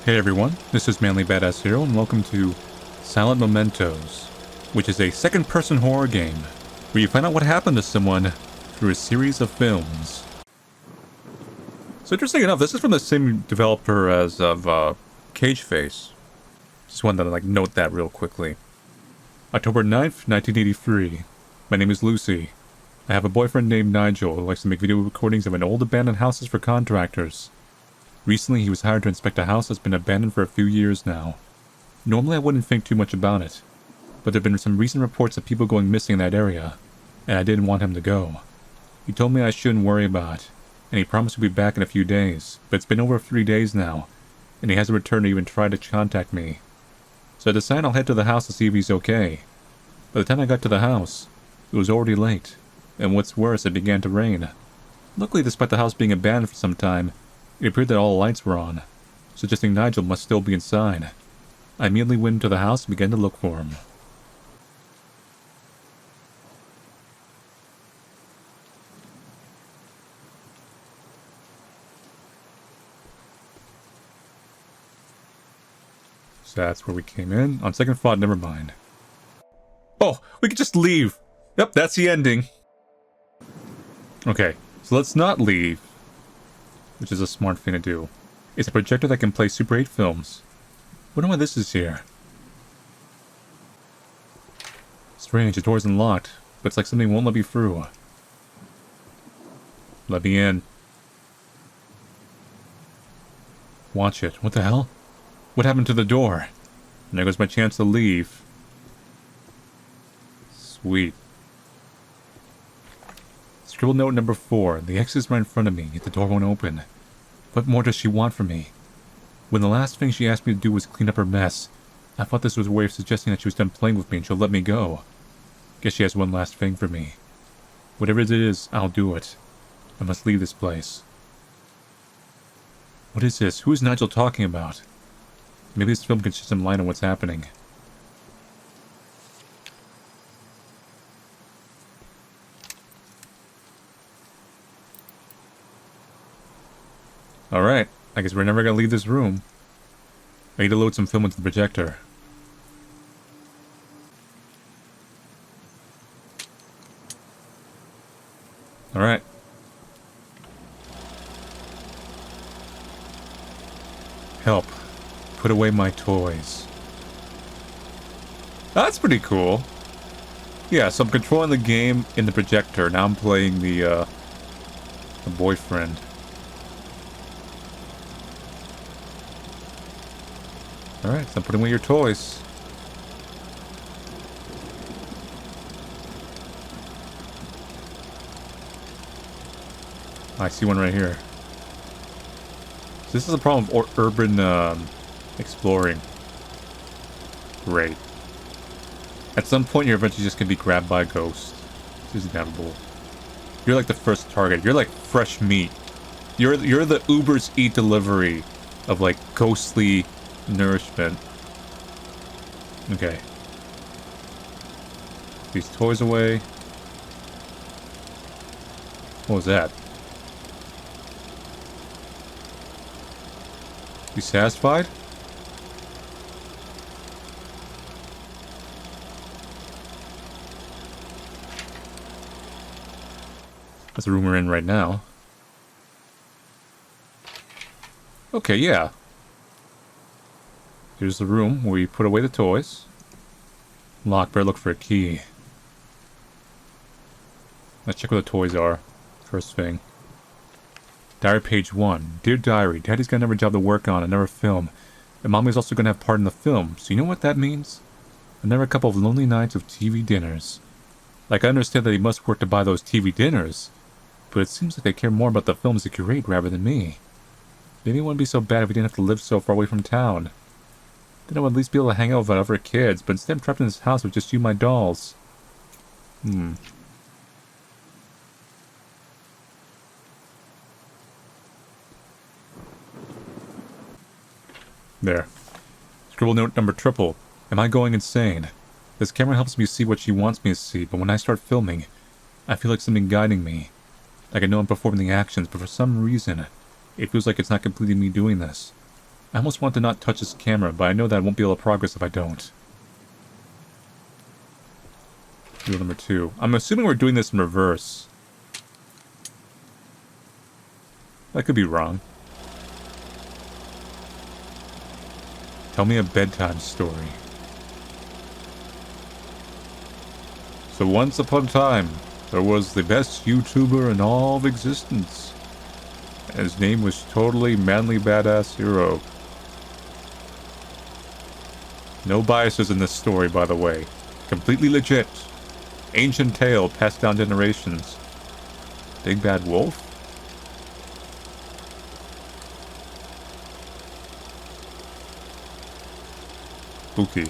Hey everyone, this is Manly Badass Hero and welcome to Silent Mementos, which is a second-person horror game where you find out what happened to someone through a series of films. So interesting enough, this is from the same developer as of Cage Face. Just wanted to note that real quickly. October 9th, 1983. My name is Lucy. I have a boyfriend named Nigel who likes to make video recordings of an old abandoned houses for contractors. Recently, he was hired to inspect a house that's been abandoned for a few years now. Normally, I wouldn't think too much about it, but there have been some recent reports of people going missing in that area, and I didn't want him to go. He told me I shouldn't worry about it, and he promised to be back in a few days, but it's been over 3 days now, and he hasn't returned or even tried to contact me. So I decided I'll head to the house to see if he's okay. By the time I got to the house, it was already late, and what's worse, it began to rain. Luckily, despite the house being abandoned for some time, it appeared that all the lights were on, suggesting Nigel must still be inside. I immediately went into the house and began to look for him. So that's where we came in. On second thought, never mind. Oh, we could just leave! Yep, that's the ending. Okay, so let's not leave, which is a smart thing to do. It's a projector that can play Super 8 films. Wonder why this is here. Strange, the door's unlocked, but it's like something won't let me through. Let me in. Watch it. What the hell? What happened to the door? And there goes my chance to leave. Sweet. Scribble note number 4. The exit is right in front of me, yet the door won't open. What more does she want from me? When the last thing she asked me to do was clean up her mess, I thought this was a way of suggesting that she was done playing with me and she'll let me go. Guess she has one last thing for me. Whatever it is, I'll do it. I must leave this place. What is this? Who is Nigel talking about? Maybe this film can shed some light on what's happening. Alright, I guess we're never gonna leave this room. I need to load some film into the projector. Alright. Help. Put away my toys. That's pretty cool. Yeah, so I'm controlling the game in the projector. Now I'm playing the boyfriend. Alright, so put away your toys. I see one right here. So this is a problem of urban exploring. Great. At some point, you're eventually just gonna be grabbed by a ghost. This is inevitable. You're like the first target. You're like fresh meat. You're the Uber's Eat delivery of like ghostly nourishment. Okay. These toys away. What was that? You satisfied? That's the room we're in right now. Okay, yeah. Here's the room where you put away the toys. Lock, better look for a key. Let's check where the toys are. First thing. Diary page 1. Dear Diary, Daddy's got another job to work on, another film. And Mommy's also gonna have part in the film, so you know what that means? Another couple of lonely nights of TV dinners. Like, I understand that he must work to buy those TV dinners, but it seems like they care more about the films they curate rather than me. Maybe it wouldn't be so bad if we didn't have to live so far away from town. Then I would at least be able to hang out with other kids, but instead I'm trapped in this house with just you and my dolls. There. Scribble note number triple. Am I going insane? This camera helps me see what she wants me to see, but when I start filming, I feel like something guiding me. Like I know I'm performing the actions, but for some reason, it feels like it's not completely me doing this. I almost want to not touch this camera, but I know that I won't be able to progress if I don't. Rule number 2. I'm assuming we're doing this in reverse. I could be wrong. Tell me a bedtime story. So once upon a time, there was the best YouTuber in all of existence. And his name was Totally Manly Badass Hero. No biases in this story, by the way. Completely legit. Ancient tale passed down generations. Big Bad Wolf? Spooky.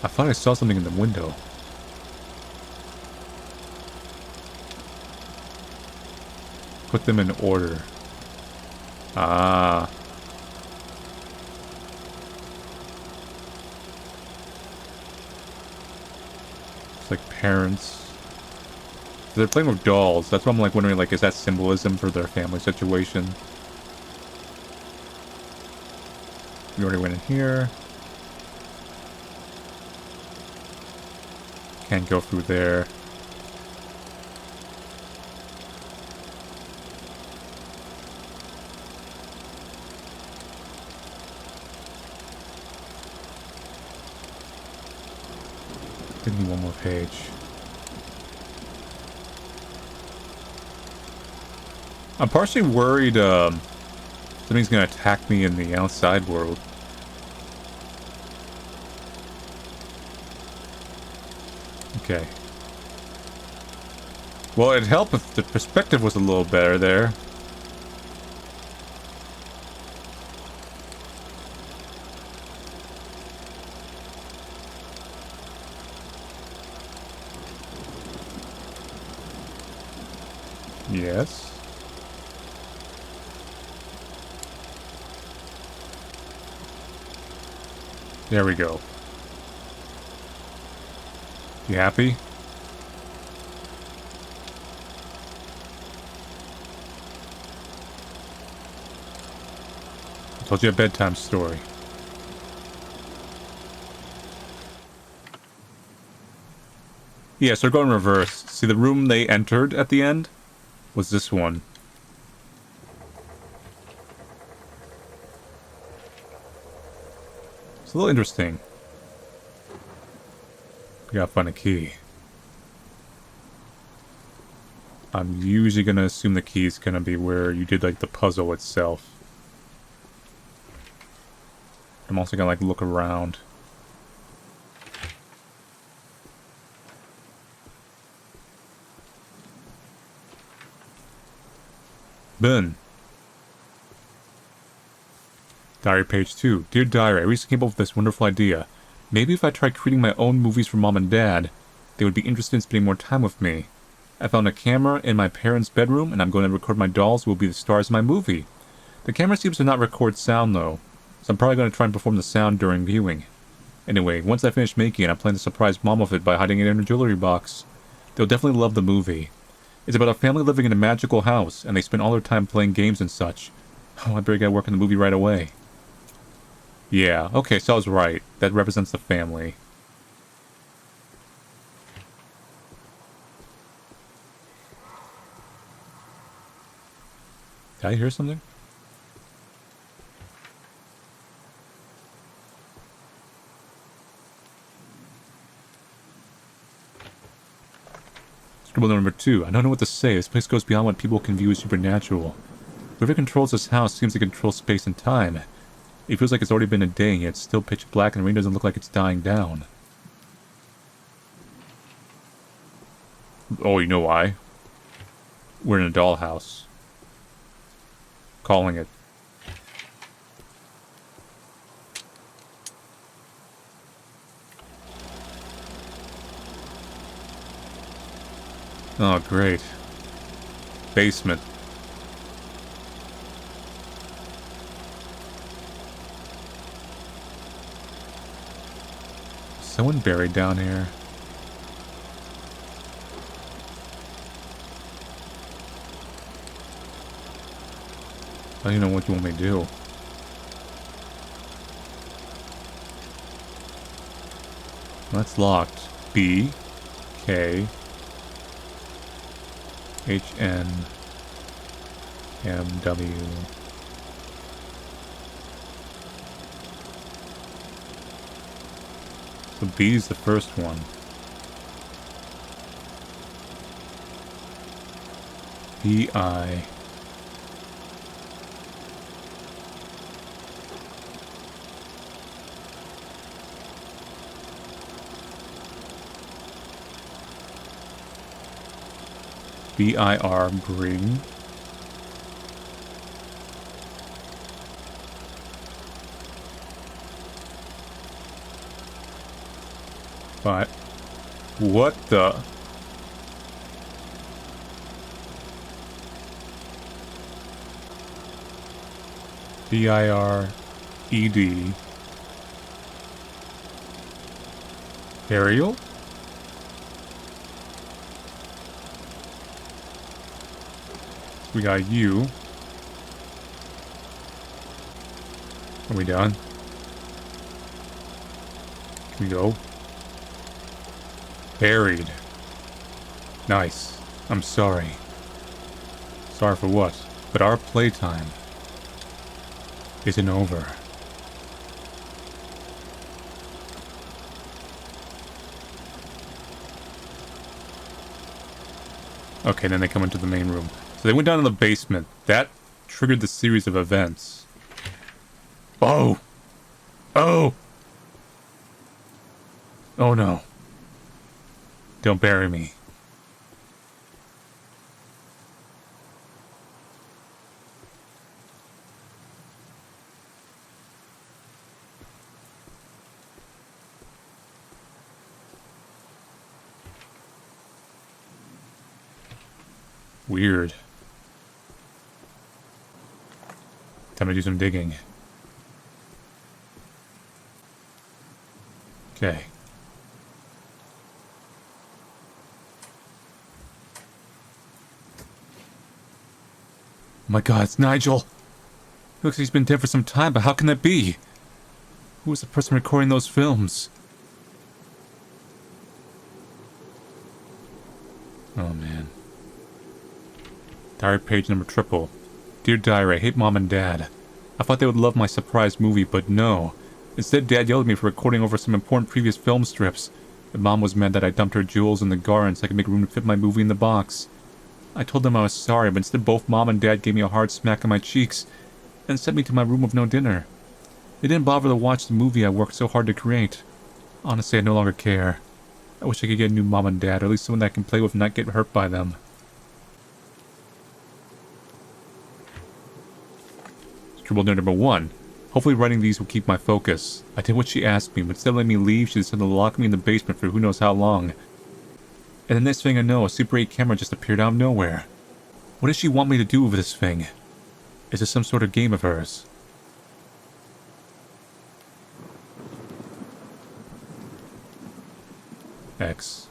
I thought I saw something in the window. Put them in order. Ah. It's like parents. They're playing with dolls. That's why I'm like wondering, like, is that symbolism for their family situation? We already went in here. Can't go through there. Give me one more page. I'm partially worried something's gonna attack me in the outside world. Okay. Well, it'd help if the perspective was a little better there. Yes. There we go. You happy? I told you a bedtime story. Yeah, so we're going reverse. See, the room they entered at the end was this one. It's a little interesting. We gotta find a key. I'm usually gonna assume the key is gonna be where you did, like, the puzzle itself. I'm also gonna, like, look around. Ben. Diary page 2. Dear Diary, I recently came up with this wonderful idea. Maybe if I tried creating my own movies for Mom and Dad, they would be interested in spending more time with me. I found a camera in my parents' bedroom, and I'm going to record my dolls who will be the stars of my movie. The camera seems to not record sound, though, so I'm probably going to try and perform the sound during viewing. Anyway, once I finish making it, I plan to surprise Mom with it by hiding it in her jewelry box. They'll definitely love the movie. It's about a family living in a magical house, and they spend all their time playing games and such. Oh, I better get work on the movie right away. Yeah, okay, so I was right. That represents the family. Did I hear something? Scribble number 2. I don't know what to say. This place goes beyond what people can view as supernatural. Whoever controls this house seems to control space and time. It feels like it's already been a day, yet it's still pitch black and the rain doesn't look like it's dying down. Oh, you know why? We're in a dollhouse. Calling it. Oh, great. Basement. Someone buried down here. I don't even know what you want me to do. That's locked. B, K, H, N, M, W. So B is the first one. B, I. B-I-R, bring. But what the? B-I-R-E-D. Ariel? We got you. Are we done? Can we go? Buried. Nice. I'm sorry. Sorry for what? But our playtime isn't over. Okay, then they come into the main room. So they went down in the basement. That triggered the series of events. Oh! Oh! Oh no. Don't bury me. Weird. Time to do some digging. Okay. Oh my god, it's Nigel! Looks like he's been dead for some time, but how can that be? Who was the person recording those films? Oh man. Diary page number triple. Dear Diary, I hate Mom and Dad. I thought they would love my surprise movie, but no. Instead, Dad yelled at me for recording over some important previous film strips. And Mom was mad that I dumped her jewels in the garden so I could make room to fit my movie in the box. I told them I was sorry, but instead both Mom and Dad gave me a hard smack on my cheeks and sent me to my room with no dinner. They didn't bother to watch the movie I worked so hard to create. Honestly, I no longer care. I wish I could get a new Mom and Dad, or at least someone that I can play with and not get hurt by them. Scribble note number 1. Hopefully writing these will keep my focus. I did what she asked me, but instead of letting me leave, she decided to lock me in the basement for who knows how long. And the next thing I know, a Super 8 camera just appeared out of nowhere. What does she want me to do with this thing? Is this some sort of game of hers? X.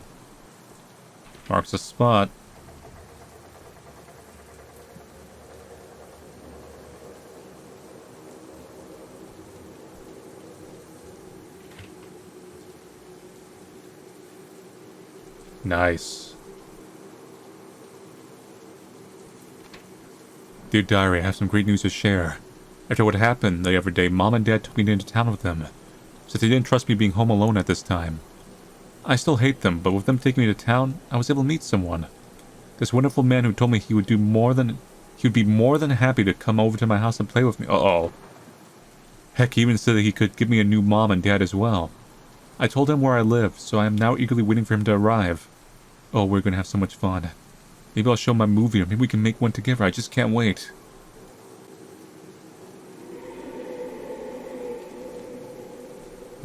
Marks a spot. Nice. Dear Diary, I have some great news to share. After what happened the other day, Mom and Dad took me into town with them, since they didn't trust me being home alone at this time. I still hate them, but with them taking me to town, I was able to meet someone. This wonderful man who told me he would be more than happy to come over to my house and play with me. Uh-oh. Heck, he even said that he could give me a new Mom and Dad as well. I told him where I live, so I am now eagerly waiting for him to arrive. Oh, we're gonna have so much fun. Maybe I'll show him my movie, or maybe we can make one together. I just can't wait.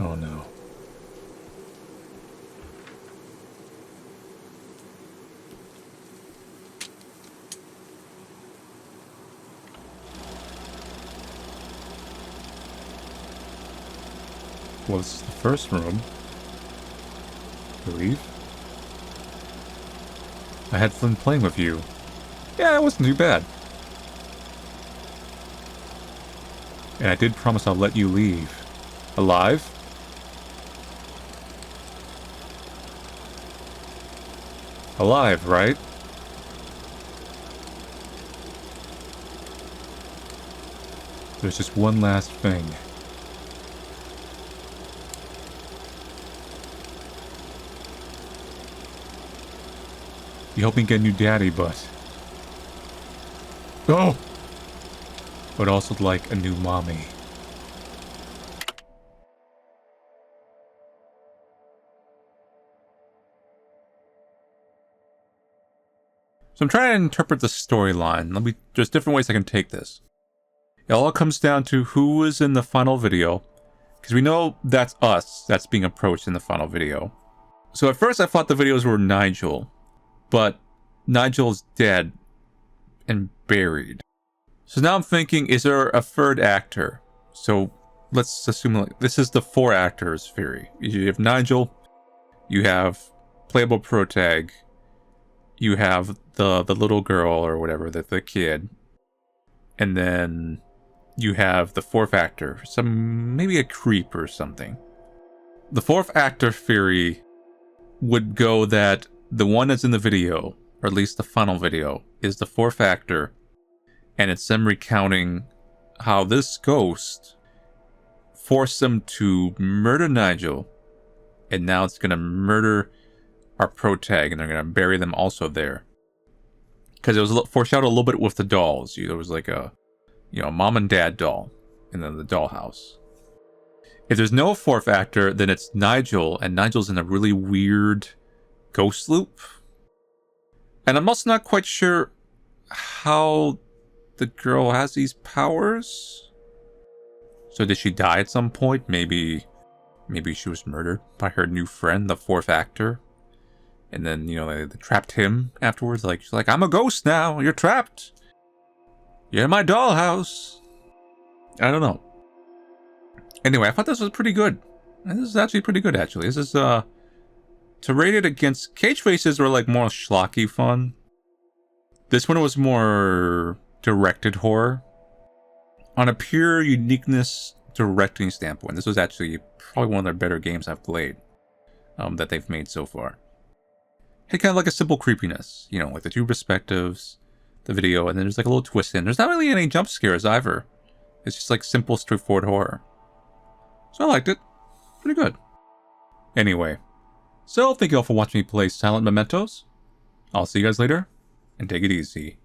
Oh no. Well, this is the first room, I believe. I had fun playing with you. Yeah, it wasn't too bad. And I did promise I'll let you leave. Alive? Alive, right? There's just one last thing. You helped me get a new daddy, but... Oh! Would also like a new mommy. So I'm trying to interpret the storyline. There's different ways I can take this. It all comes down to who was in the final video. Because we know that's us that's being approached in the final video. So at first I thought the videos were Nigel. But Nigel's dead and buried. So now I'm thinking, is there a third actor? So let's assume like this is the 4 actors theory. You have Nigel, you have playable protag, you have the little girl or whatever, the kid, and then you have the 4th actor, maybe a creep or something. The 4th actor theory would go that the one that's in the video, or at least the final video, is the 4th actor, and it's them recounting how this ghost forced them to murder Nigel, and now it's gonna murder our protag, and they're gonna bury them also there. Because it was foreshadowed a little bit with the dolls. There was like a, mom and dad doll, and then the dollhouse. If there's no 4th actor, then it's Nigel, and Nigel's in a really weird ghost loop. And I'm also not quite sure how the girl has these powers. So did she die at some point? Maybe she was murdered by her new friend, the 4th actor. And then, they trapped him afterwards. She's like, I'm a ghost now. You're trapped. You're in my dollhouse. I don't know. Anyway, I thought this was pretty good. And this is actually pretty good, actually. This is, to rate it against... Cage Faces were, more schlocky fun. This one was more directed horror. On a pure uniqueness directing standpoint, this was actually probably one of their better games I've played. That they've made so far. Had kind of like a simple creepiness, like the 2 perspectives, the video, and then there's a little twist in. There's not really any jump scares either. It's just simple, straightforward horror. So I liked it. Pretty good. Anyway, so thank you all for watching me play Silent Mementos. I'll see you guys later, and take it easy.